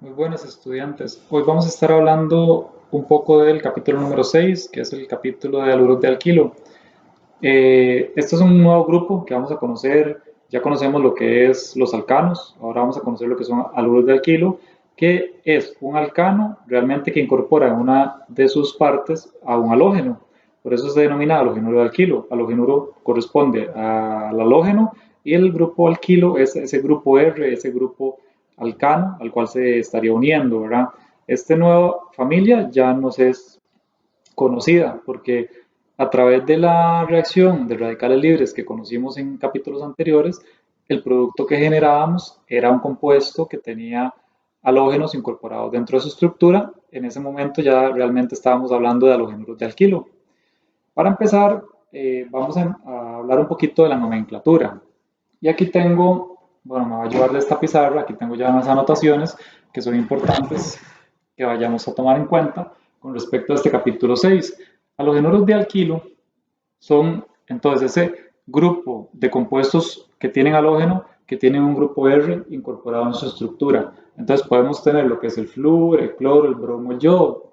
Muy buenas estudiantes. Hoy vamos a estar hablando un poco del capítulo número 6, que es el capítulo de aluros de alquilo. Este es un nuevo grupo que vamos a conocer. Ya conocemos lo que es los alcanos, ahora vamos a conocer lo que son aluros de alquilo, que es un alcano realmente que incorpora en una de sus partes a un halógeno. Por eso se denomina halogenuro de alquilo. Halogenuro corresponde al halógeno y el grupo alquilo es ese grupo R, ese grupo alcano al cual se estaría uniendo, ¿verdad? Esta nueva familia ya nos es conocida porque a través de la reacción de radicales libres que conocimos en capítulos anteriores, el producto que generábamos era un compuesto que tenía halógenos incorporados dentro de su estructura. En ese momento ya realmente estábamos hablando de halogénuros de alquilo. Para empezar, vamos a hablar un poquito de la nomenclatura. Y aquí tengo, bueno, me va a ayudar de esta pizarra, aquí tengo ya unas anotaciones que son importantes que vayamos a tomar en cuenta con respecto a este capítulo 6. Halogénuros de alquilo son entonces ese grupo de compuestos que tienen halógeno que tienen un grupo R incorporado en su estructura. Entonces podemos tener lo que es el flúor, el cloro, el bromo, el yodo.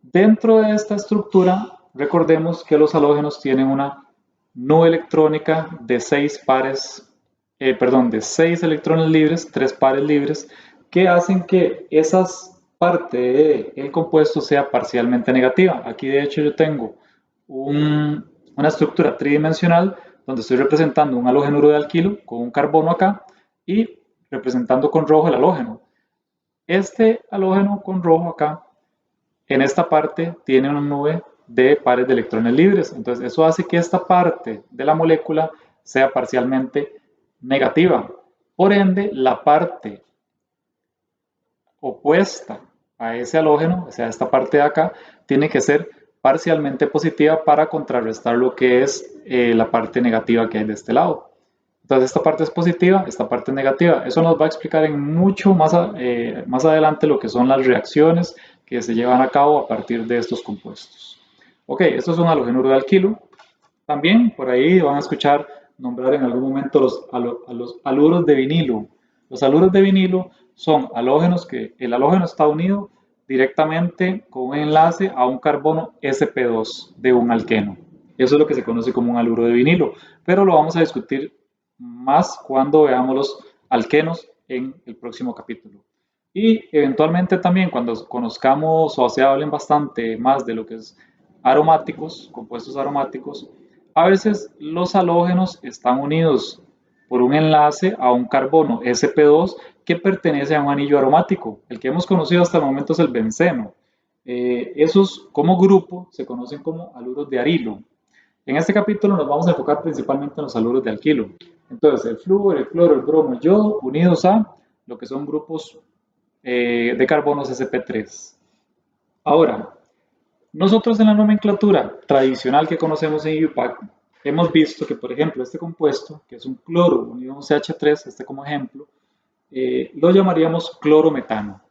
Dentro de esta estructura, recordemos que los halógenos tienen una nube electrónica de 6 pares, de 6 electrones libres, 3 pares libres, que hacen que esa parte del compuesto sea parcialmente negativa. Aquí de hecho yo tengo una estructura tridimensional donde estoy representando un halogenuro de alquilo con un carbono acá y representando con rojo el halógeno. Este halógeno con rojo acá en esta parte tiene una nube de pares de electrones libres. Entonces, eso hace que esta parte de la molécula sea parcialmente negativa. Por ende, la parte opuesta a ese halógeno, o sea, esta parte de acá, tiene que ser parcialmente positiva para contrarrestar lo que es la parte negativa que hay de este lado. Entonces, esta parte es positiva, esta parte es negativa. Eso nos va a explicar en mucho más adelante lo que son las reacciones que se llevan a cabo a partir de estos compuestos. Ok, esto es un halogenuro de alquilo. También por ahí van a escuchar nombrar en algún momento los haluros de vinilo. Los haluros de vinilo son halógenos que el halógeno está unido directamente con un enlace a un carbono sp2 de un alqueno. Eso es lo que se conoce como un haluro de vinilo, pero lo vamos a discutir más cuando veamos los alquenos en el próximo capítulo. Y eventualmente también cuando conozcamos o se hablen bastante más de lo que es aromáticos, compuestos aromáticos, a veces los halógenos están unidos por un enlace a un carbono sp2 que pertenece a un anillo aromático. El que hemos conocido hasta el momento es el benceno. Esos como grupo se conocen como haluros de arilo. En este capítulo nos vamos a enfocar principalmente en los haluros de alquilo. Entonces, el flúor, el cloro, el bromo, el yodo, unidos a lo que son grupos de carbonos sp3. Ahora, nosotros en la nomenclatura tradicional que conocemos en IUPAC hemos visto que, por ejemplo, este compuesto, que es un cloro unido a un CH3, este como ejemplo, lo llamaríamos clorometano.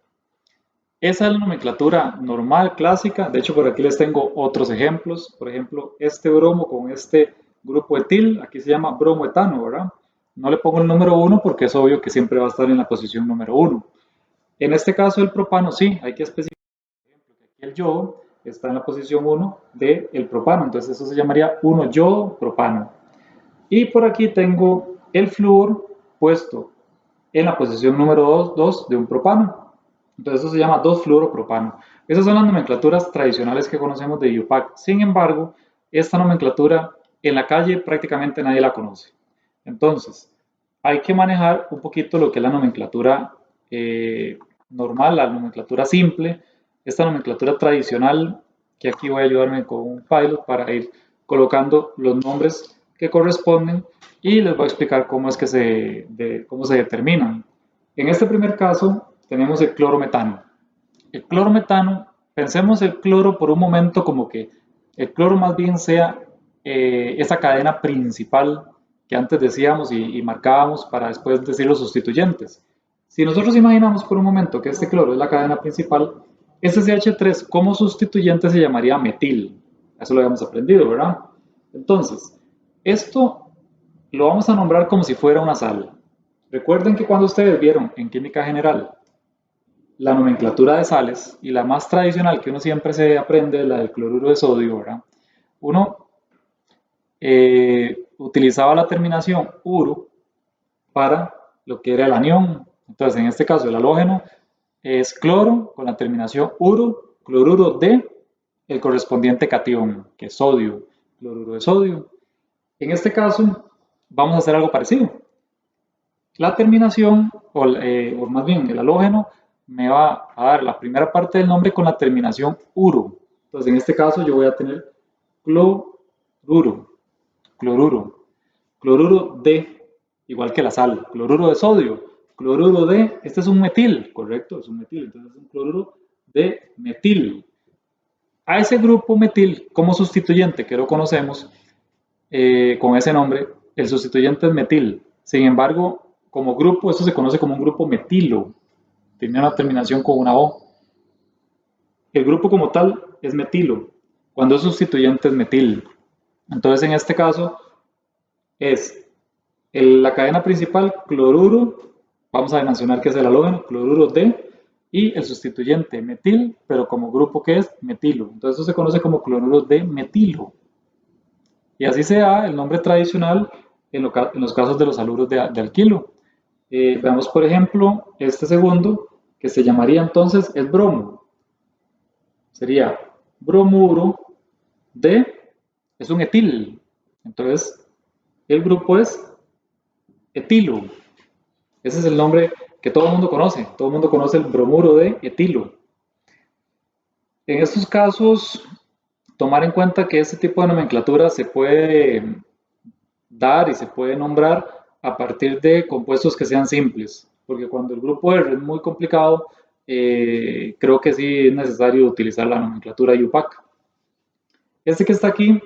Esa es la nomenclatura normal, clásica. De hecho, por aquí les tengo otros ejemplos. Por ejemplo, este bromo con este grupo etil, aquí se llama bromoetano, ¿verdad? No le pongo el número 1 porque es obvio que siempre va a estar en la posición número 1. En este caso, el propano sí, hay que especificar que aquí el yodo está en la posición 1 del propano. Entonces, eso se llamaría 1-yodo propano. Y por aquí tengo el flúor puesto en la posición número 2 de un propano. Entonces eso se llama 2-fluoropropano. Esas son las nomenclaturas tradicionales que conocemos de IUPAC. Sin embargo, esta nomenclatura en la calle prácticamente nadie la conoce. Entonces, hay que manejar un poquito lo que es la nomenclatura normal, la nomenclatura simple, esta nomenclatura tradicional, que aquí voy a ayudarme con un pilot para ir colocando los nombres que corresponden y les voy a explicar cómo es que cómo se determinan. En este primer caso tenemos el clorometano. El clorometano, pensemos el cloro por un momento como que el cloro más bien sea esa cadena principal que antes decíamos y marcábamos para después decir los sustituyentes. Si nosotros imaginamos por un momento que este cloro es la cadena principal, ese CH3 como sustituyente se llamaría metil. Eso lo habíamos aprendido, ¿verdad? Entonces, esto lo vamos a nombrar como si fuera una sal. Recuerden que cuando ustedes vieron en química general la nomenclatura de sales, y la más tradicional que uno siempre se aprende es la del cloruro de sodio, ¿verdad? Uno utilizaba la terminación uro para lo que era el anión. Entonces, en este caso, el halógeno es cloro con la terminación uro, cloruro de el correspondiente catión, que es sodio, cloruro de sodio. En este caso, vamos a hacer algo parecido. La terminación, o más bien el halógeno, me va a dar la primera parte del nombre con la terminación uro. Entonces, en este caso, yo voy a tener cloruro, cloruro, cloruro de, igual que la sal, cloruro de sodio, cloruro de, este es un metil, correcto, es un metil, entonces es un cloruro de metil. A ese grupo metil como sustituyente, que lo conocemos con ese nombre, el sustituyente es metil. Sin embargo, como grupo, esto se conoce como un grupo metilo, tiene una terminación con una O. El grupo como tal es metilo, cuando es sustituyente es metil. Entonces, en este caso, es la cadena principal, cloruro, vamos a mencionar que es el halógeno, cloruro de, y el sustituyente metil, pero como grupo que es metilo. Entonces, eso se conoce como cloruro de metilo. Y así se da el nombre tradicional en los casos de los haluros de alquilo. Veamos, por ejemplo, este segundo, que se llamaría entonces el bromo. Sería bromuro de, es un etil. Entonces, el grupo es etilo. Ese es el nombre que todo el mundo conoce. Todo el mundo conoce el bromuro de etilo. En estos casos, tomar en cuenta que este tipo de nomenclatura se puede dar y se puede nombrar a partir de compuestos que sean simples, porque cuando el grupo R es muy complicado, creo que sí es necesario utilizar la nomenclatura IUPAC. Este que está aquí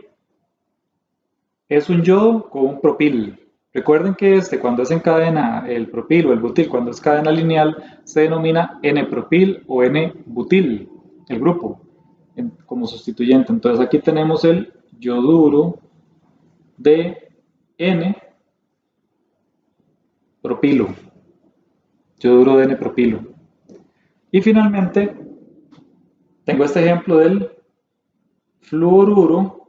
es un yodo con un propil. Recuerden que cuando es en cadena, el propil o el butil, cuando es cadena lineal, se denomina N-propil o N-butil, el grupo, como sustituyente. Entonces aquí tenemos el yoduro de N-propilo, yoduro de N-propilo. Y finalmente, tengo este ejemplo del fluoruro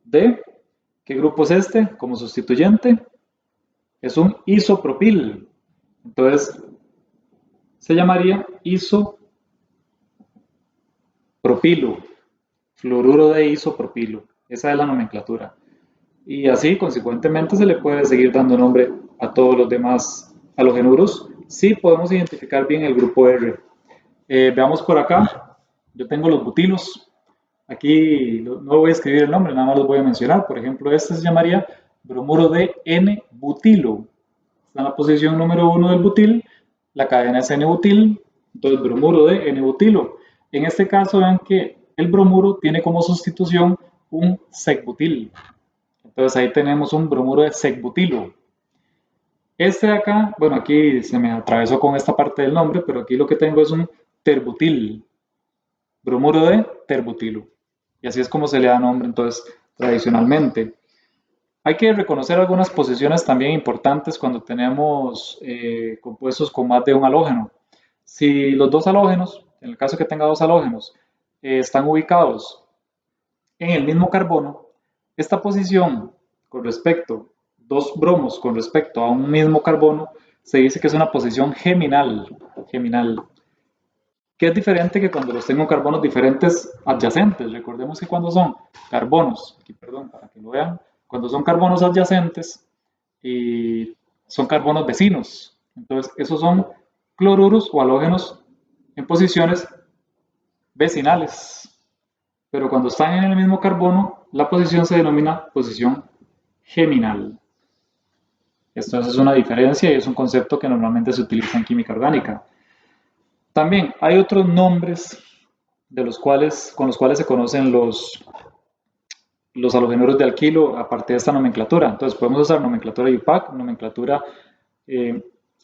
de, ¿qué grupo es este? Como sustituyente, es un isopropil. Entonces, se llamaría isopropilo, fluoruro de isopropilo. Esa es la nomenclatura. Y así, consecuentemente, se le puede seguir dando nombre a todos los demás halogenuros si podemos identificar bien el grupo R. Veamos por acá, yo tengo los butilos. Aquí no voy a escribir el nombre, nada más los voy a mencionar. Por ejemplo, este se llamaría bromuro de N-butilo. Está en la posición número 1 del butil, la cadena es N-butil, entonces bromuro de N-butilo. En este caso, vean que el bromuro tiene como sustitución un sec-butil. Entonces ahí tenemos un bromuro de sec-butilo. Este de acá, bueno, aquí se me atravesó con esta parte del nombre, pero aquí lo que tengo es un terbutil, bromuro de terbutilo. Y así es como se le da nombre entonces tradicionalmente. Hay que reconocer algunas posiciones también importantes cuando tenemos compuestos con más de un halógeno. Si los dos halógenos, en el caso que tenga dos halógenos, están ubicados en el mismo carbono, esta posición con respecto, dos bromos con respecto a un mismo carbono, se dice que es una posición geminal. Geminal, que es diferente que cuando los tengo carbonos diferentes adyacentes. Recordemos que cuando son carbonos, aquí perdón, para que lo vean, cuando son carbonos adyacentes y son carbonos vecinos. Entonces, esos son cloruros o halógenos en posiciones vecinales. Pero cuando están en el mismo carbono, la posición se denomina posición geminal. Esto es una diferencia y es un concepto que normalmente se utiliza en química orgánica. También hay otros nombres con los cuales se conocen los halogenuros de alquilo aparte de esta nomenclatura. Entonces podemos usar nomenclatura IUPAC, nomenclatura eh,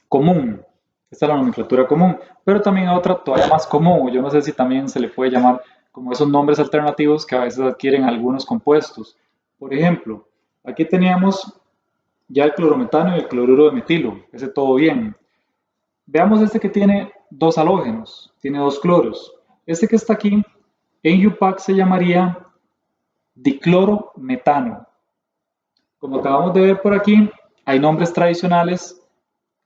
común. Esta es la nomenclatura común, pero también hay otra todavía más común, yo no sé si también se le puede llamar como esos nombres alternativos que a veces adquieren algunos compuestos. Por ejemplo, aquí teníamos ya el clorometano y el cloruro de metilo, ese todo bien. Veamos este que tiene dos halógenos, tiene dos cloros. Este que está aquí, en UPAC se llamaría diclorometano. Como acabamos de ver por aquí, hay nombres tradicionales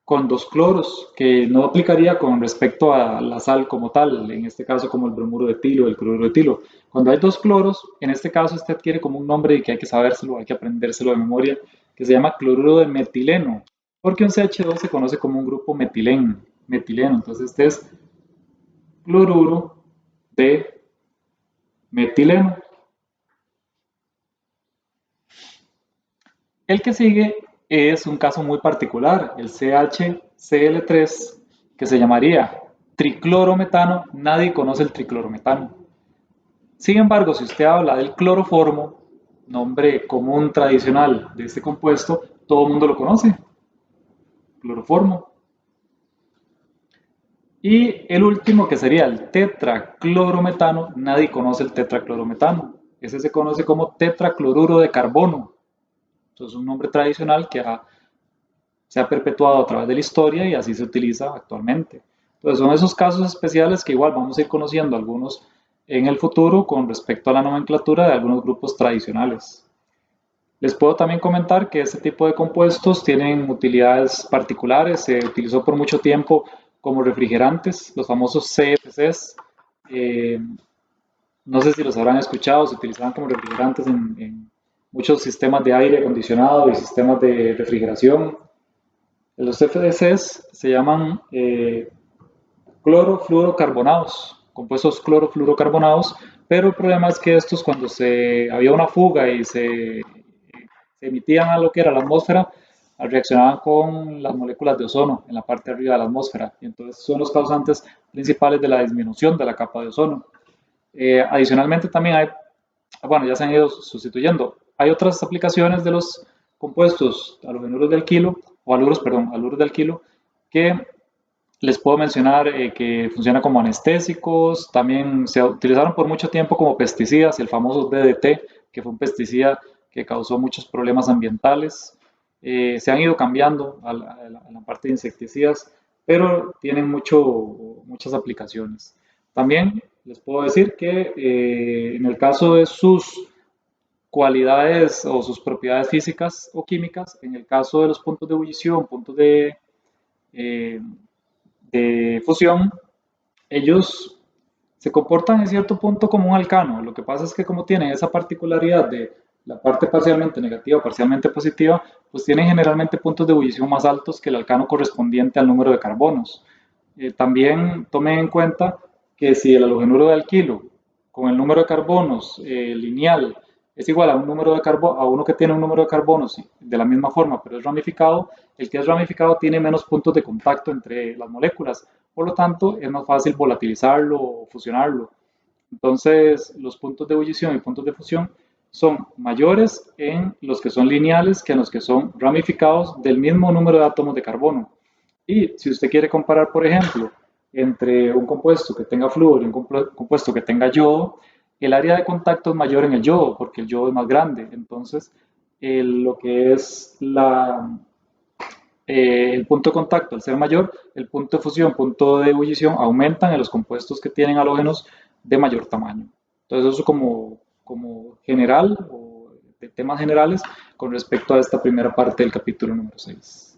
con dos cloros, que no aplicaría con respecto a la sal como tal, en este caso como el bromuro de etilo, el cloruro de etilo. Cuando hay dos cloros, en este caso este adquiere como un nombre y que hay que sabérselo, hay que aprendérselo de memoria, que se llama cloruro de metileno, porque un CH2 se conoce como un grupo metileno. Entonces este es cloruro de metileno. El que sigue es un caso muy particular, el CHCl3, que se llamaría triclorometano. Nadie conoce el triclorometano. Sin embargo, si usted habla del cloroformo, nombre común tradicional de este compuesto, todo el mundo lo conoce, cloroformo. Y el último, que sería el tetraclorometano, nadie conoce el tetraclorometano. Ese se conoce como tetracloruro de carbono. Entonces, un nombre tradicional que se ha perpetuado a través de la historia y así se utiliza actualmente. Entonces son esos casos especiales que igual vamos a ir conociendo algunos en el futuro con respecto a la nomenclatura de algunos grupos tradicionales. Les puedo también comentar que este tipo de compuestos tienen utilidades particulares. Se utilizó por mucho tiempo como refrigerantes, los famosos CFCs. Eh, no sé si los habrán escuchado, se utilizaban como refrigerantes en muchos sistemas de aire acondicionado y sistemas de refrigeración. Los FDCs se llaman clorofluorocarbonados, compuestos clorofluorocarbonados, pero el problema es que estos cuando había una fuga y se emitían a lo que era la atmósfera, reaccionaban con las moléculas de ozono en la parte de arriba de la atmósfera, y entonces son los causantes principales de la disminución de la capa de ozono. Adicionalmente también hay, bueno, ya se han ido sustituyendo. Hay otras aplicaciones de los compuestos halogenuros de alquilo, o haluros, perdón, haluros de alquilo, que les puedo mencionar que funciona como anestésicos, también se utilizaron por mucho tiempo como pesticidas, el famoso DDT, que fue un pesticida que causó muchos problemas ambientales. Se han ido cambiando a la parte de insecticidas, pero tienen muchas aplicaciones. También les puedo decir que en el caso de sus cualidades o sus propiedades físicas o químicas, en el caso de los puntos de ebullición, puntos eh, de fusión, ellos se comportan en cierto punto como un alcano. Lo que pasa es que como tienen esa particularidad de la parte parcialmente negativa o parcialmente positiva, pues tienen generalmente puntos de ebullición más altos que el alcano correspondiente al número de carbonos. También tomen en cuenta que si el halogenuro de alquilo con el número de carbonos lineal es igual a un número de a uno que tiene un número de carbonos de la misma forma, pero es ramificado, el que es ramificado tiene menos puntos de contacto entre las moléculas, por lo tanto es más fácil volatilizarlo o fusionarlo. Entonces, los puntos de ebullición y puntos de fusión son mayores en los que son lineales que en los que son ramificados del mismo número de átomos de carbono. Y si usted quiere comparar, por ejemplo, entre un compuesto que tenga flúor y un compuesto que tenga yodo, el área de contacto es mayor en el yodo, porque el yodo es más grande. Entonces, lo que es el punto de contacto, al ser mayor, el punto de fusión, punto de ebullición, aumentan en los compuestos que tienen halógenos de mayor tamaño. Entonces, eso como general o de temas generales con respecto a esta primera parte del capítulo número 6.